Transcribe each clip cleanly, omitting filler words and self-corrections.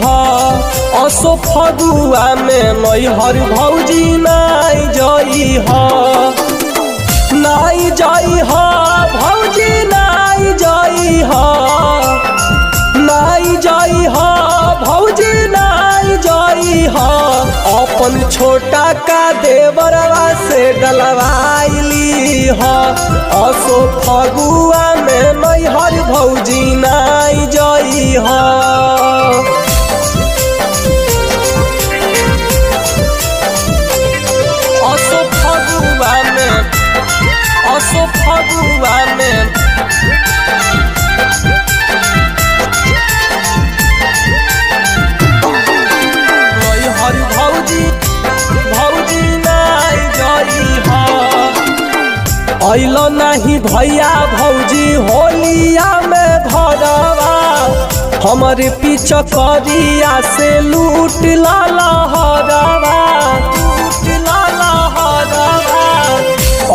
ह असो फगुआ में नैहर भौजी नाई जई ह नाई जई ह भौजी नाई जई ह नाई जई ह भौजी नाई जई ह अपन छोटा का देवरवा से डलवाइली ह असो फगुआ में नैहर भौजी नाई जई ह असो फगुआ में नैहर भौजी नाई जई ह अइलो नहीं भैया भौजी होलिया में घरवा हमारे पीछे करिया से लूट लाला हरवा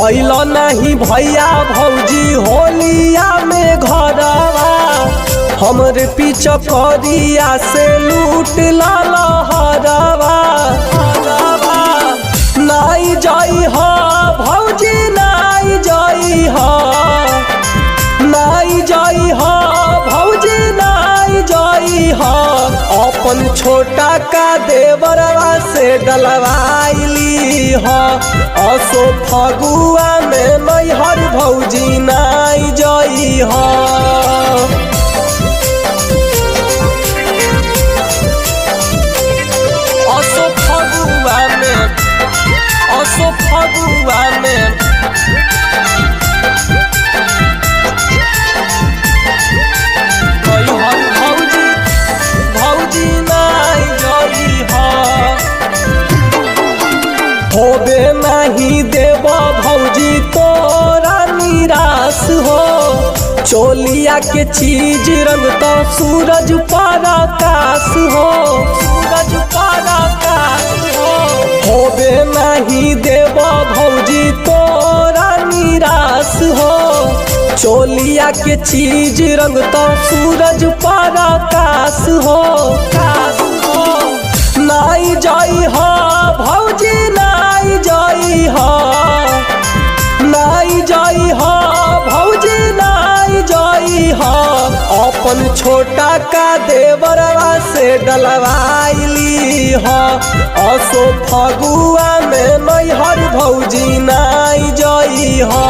अइलो नहीं भैया भौजी होलिया में घरवा हमरे पीछे करिया से लूट लाला हरवा नाई जई ह भौजी नाई जई ह नाई जई ह भौजी नाई जई ह अपन छोटा का देवरवा से डलवाइली ह असो फगुआ में नैहर भौजी नाई जई ह असो फगुआ में भौजी नाई जई ह होबे नहीं देव भौजी तोरा निराश हो चोलिया के चीज रंग तो सूरज पर आकाश हो होबे नहीं देव भौजी तोरा निराश हो चोलिया के चीज रंग तो सूरज पर आकाश हो नाई जई ह भौजी नाई जई ह नाई जई ह भौजी नाई जई ह अपन छोटा का देवरवा से डलवाइली ह असो फगुआ में नैहर भौजी नाई जई ह